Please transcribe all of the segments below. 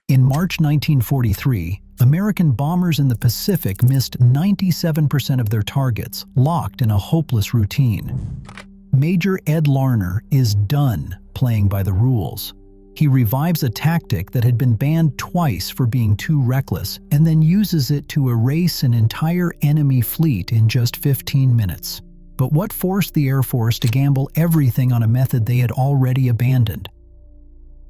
In March 1943, American bombers in the Pacific missed 97% of their targets, locked in a hopeless routine. Major Ed Larner is done playing by the rules. He revives a tactic that had been banned twice for being too reckless, and then uses it to erase an entire enemy fleet in just 15 minutes. But what forced the Air Force to gamble everything on a method they had already abandoned?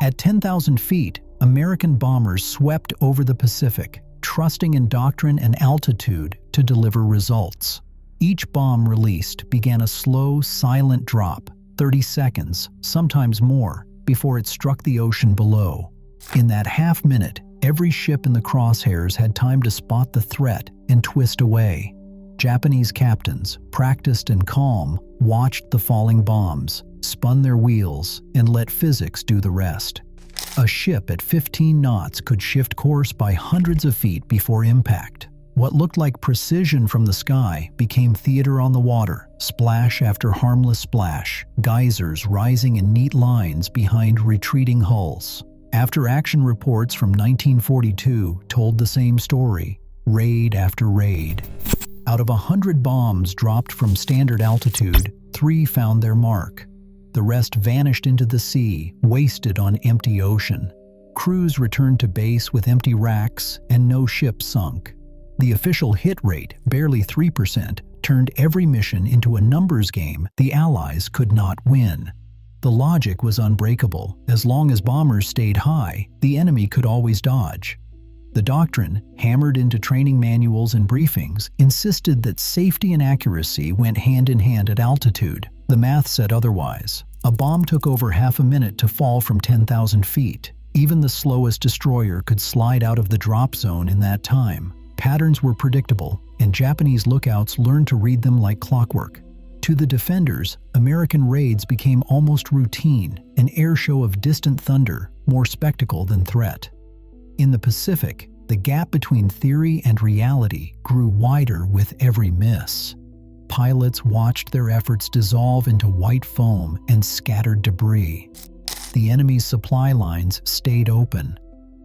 At 10,000 feet, American bombers swept over the Pacific, trusting in doctrine and altitude to deliver results. Each bomb released began a slow, silent drop, 30 seconds, sometimes more, before it struck the ocean below. In that half minute, every ship in the crosshairs had time to spot the threat and twist away. Japanese captains, practiced and calm, watched the falling bombs, spun their wheels, and let physics do the rest. A ship at 15 knots could shift course by hundreds of feet before impact. What looked like precision from the sky became theater on the water, splash after harmless splash, geysers rising in neat lines behind retreating hulls. After-action reports from 1942 told the same story, raid after raid. Out of 100 bombs dropped from standard altitude, 3 found their mark. The rest vanished into the sea, wasted on empty ocean. Crews returned to base with empty racks, and no ship sunk. The official hit rate, barely 3%, turned every mission into a numbers game the Allies could not win. The logic was unbreakable. As long as bombers stayed high, the enemy could always dodge. The doctrine, hammered into training manuals and briefings, insisted that safety and accuracy went hand in hand at altitude. The math said otherwise. A bomb took over half a minute to fall from 10,000 feet. Even the slowest destroyer could slide out of the drop zone in that time. Patterns were predictable, and Japanese lookouts learned to read them like clockwork. To the defenders, American raids became almost routine, an air show of distant thunder, more spectacle than threat. In the Pacific, the gap between theory and reality grew wider with every miss. Pilots watched their efforts dissolve into white foam and scattered debris. The enemy's supply lines stayed open.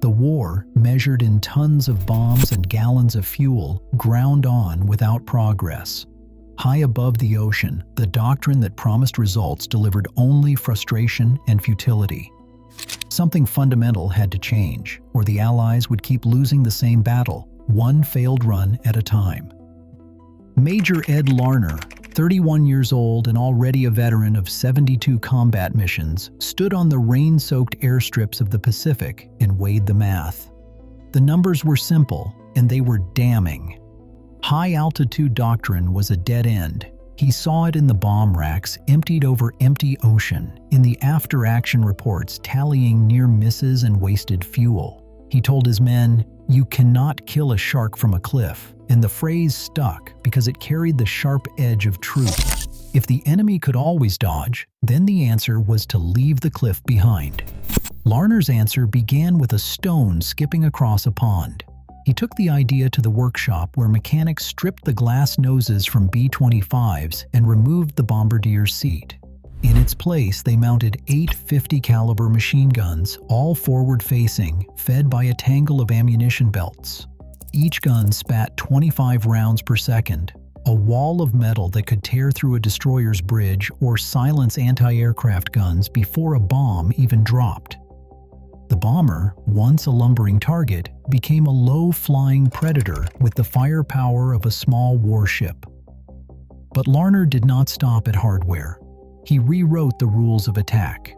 The war, measured in tons of bombs and gallons of fuel, ground on without progress. High above the ocean, the doctrine that promised results delivered only frustration and futility. Something fundamental had to change, or the Allies would keep losing the same battle, one failed run at a time. Major Ed Larner, 31 years old and already a veteran of 72 combat missions, stood on the rain-soaked airstrips of the Pacific and weighed the math. The numbers were simple, and they were damning. High-altitude doctrine was a dead end. He saw it in the bomb racks emptied over empty ocean, in the after-action reports tallying near misses and wasted fuel. He told his men, "You cannot kill a shark from a cliff," and the phrase stuck because it carried the sharp edge of truth. If the enemy could always dodge, then the answer was to leave the cliff behind. Larner's answer began with a stone skipping across a pond. He took the idea to the workshop where mechanics stripped the glass noses from B-25s and removed the bombardier's seat. In its place, they mounted 8 50 caliber machine guns, all forward-facing, fed by a tangle of ammunition belts. Each gun spat 25 rounds per second, a wall of metal that could tear through a destroyer's bridge or silence anti-aircraft guns before a bomb even dropped. The bomber, once a lumbering target, became a low-flying predator with the firepower of a small warship. But Larner did not stop at hardware. He rewrote the rules of attack.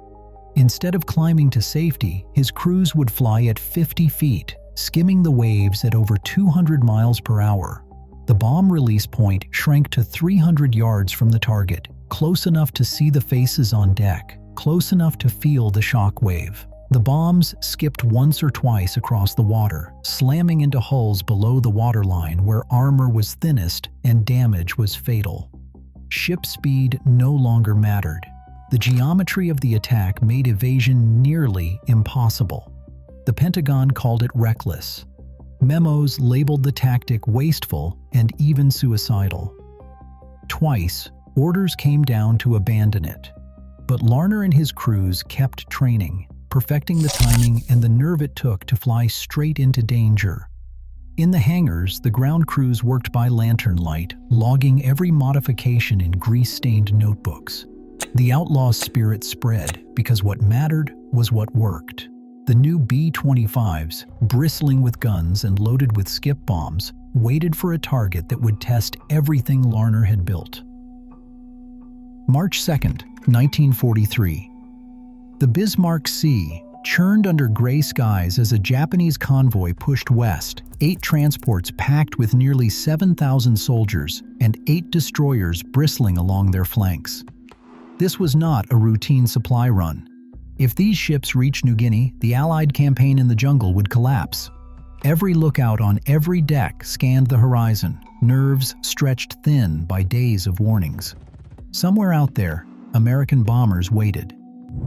Instead of climbing to safety, his crews would fly at 50 feet, skimming the waves at over 200 miles per hour. The bomb release point shrank to 300 yards from the target, close enough to see the faces on deck, close enough to feel the shock wave. The bombs skipped once or twice across the water, slamming into hulls below the waterline where armor was thinnest and damage was fatal. Ship speed no longer mattered. The geometry of the attack made evasion nearly impossible. The Pentagon called it reckless. Memos labeled the tactic wasteful and even suicidal. Twice, orders came down to abandon it. But Larner and his crews kept training. perfecting the timing and the nerve it took to fly straight into danger. In the hangars, the ground crews worked by lantern light, logging every modification in grease-stained notebooks. The outlaw's spirit spread because what mattered was what worked. The new B-25s, bristling with guns and loaded with skip bombs, waited for a target that would test everything Larner had built. March 2nd, 1943. The Bismarck Sea churned under gray skies as a Japanese convoy pushed west, 8 transports packed with nearly 7,000 soldiers and 8 destroyers bristling along their flanks. This was not a routine supply run. If these ships reached New Guinea, the Allied campaign in the jungle would collapse. Every lookout on every deck scanned the horizon, nerves stretched thin by days of warnings. Somewhere out there, American bombers waited.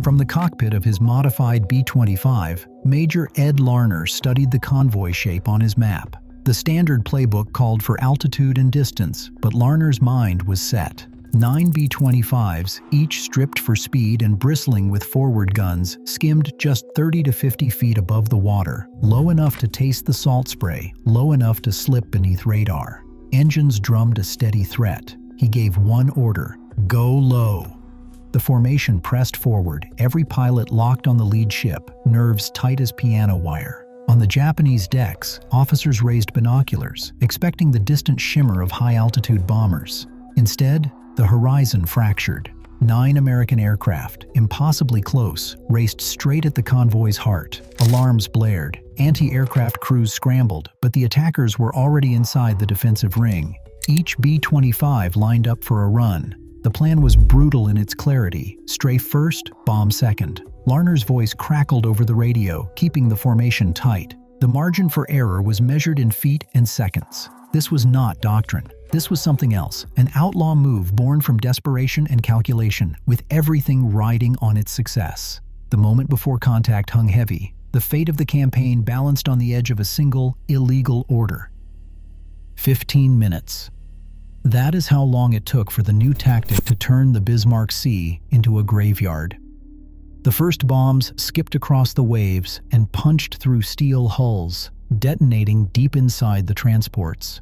From the cockpit of his modified B-25, Major Ed Larner studied the convoy shape on his map. The standard playbook called for altitude and distance, but Larner's mind was set. 9 B-25s, each stripped for speed and bristling with forward guns, skimmed just 30 to 50 feet above the water, low enough to taste the salt spray, low enough to slip beneath radar. Engines drummed a steady threat. He gave one order: go low. The formation pressed forward, every pilot locked on the lead ship, nerves tight as piano wire. On the Japanese decks, officers raised binoculars, expecting the distant shimmer of high-altitude bombers. Instead, the horizon fractured. 9 American aircraft, impossibly close, raced straight at the convoy's heart. Alarms blared. Anti-aircraft crews scrambled, but the attackers were already inside the defensive ring. Each B-25 lined up for a run. The plan was brutal in its clarity: strafe first, bomb second. Larner's voice crackled over the radio, keeping the formation tight. The margin for error was measured in feet and seconds. This was not doctrine. This was something else, an outlaw move born from desperation and calculation, with everything riding on its success. The moment before contact hung heavy. The fate of the campaign balanced on the edge of a single, illegal order. 15 minutes. That is how long it took for the new tactic to turn the Bismarck Sea into a graveyard. The first bombs skipped across the waves and punched through steel hulls, detonating deep inside the transports.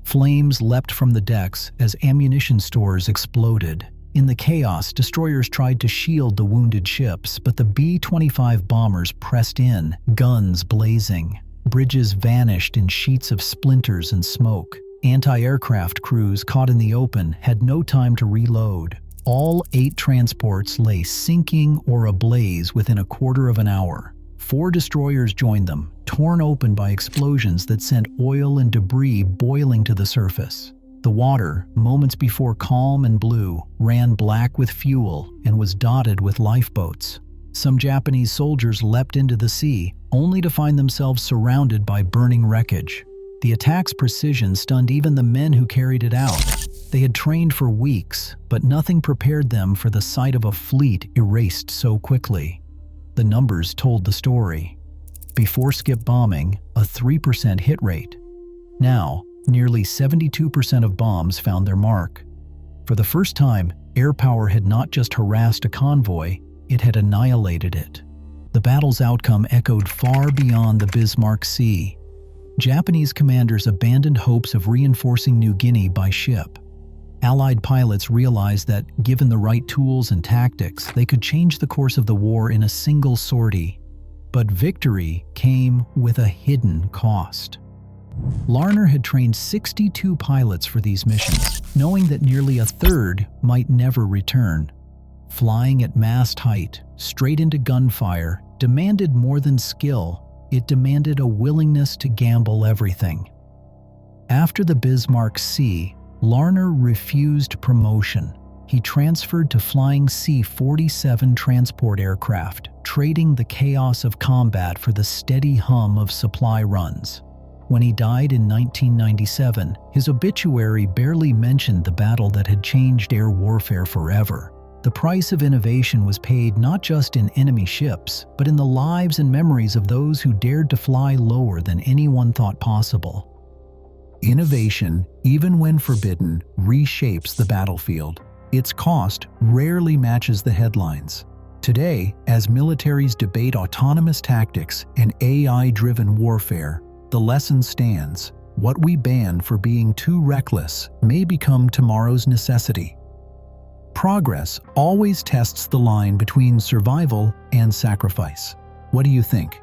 Flames leapt from the decks as ammunition stores exploded. In the chaos, destroyers tried to shield the wounded ships, but the B-25 bombers pressed in, guns blazing. Bridges vanished in sheets of splinters and smoke. Anti-aircraft crews caught in the open had no time to reload. All 8 transports lay sinking or ablaze within a quarter of an hour. 4 destroyers joined them, torn open by explosions that sent oil and debris boiling to the surface. The water, moments before calm and blue, ran black with fuel and was dotted with lifeboats. Some Japanese soldiers leapt into the sea, only to find themselves surrounded by burning wreckage. The attack's precision stunned even the men who carried it out. They had trained for weeks, but nothing prepared them for the sight of a fleet erased so quickly. The numbers told the story. Before skip bombing, a 3% hit rate. Now, nearly 72% of bombs found their mark. For the first time, air power had not just harassed a convoy, it had annihilated it. The battle's outcome echoed far beyond the Bismarck Sea. Japanese commanders abandoned hopes of reinforcing New Guinea by ship. Allied pilots realized that, given the right tools and tactics, they could change the course of the war in a single sortie. But victory came with a hidden cost. Larner had trained 62 pilots for these missions, knowing that nearly a third might never return. Flying at mast height, straight into gunfire, demanded more than skill. It demanded a willingness to gamble everything. After the Bismarck Sea, Larner refused promotion. He transferred to flying C-47 transport aircraft, trading the chaos of combat for the steady hum of supply runs. When he died in 1997, his obituary barely mentioned the battle that had changed air warfare forever. The price of innovation was paid not just in enemy ships, but in the lives and memories of those who dared to fly lower than anyone thought possible. Innovation, even when forbidden, reshapes the battlefield. Its cost rarely matches the headlines. Today, as militaries debate autonomous tactics and AI-driven warfare, the lesson stands: what we ban for being too reckless may become tomorrow's necessity. Progress always tests the line between survival and sacrifice. What do you think?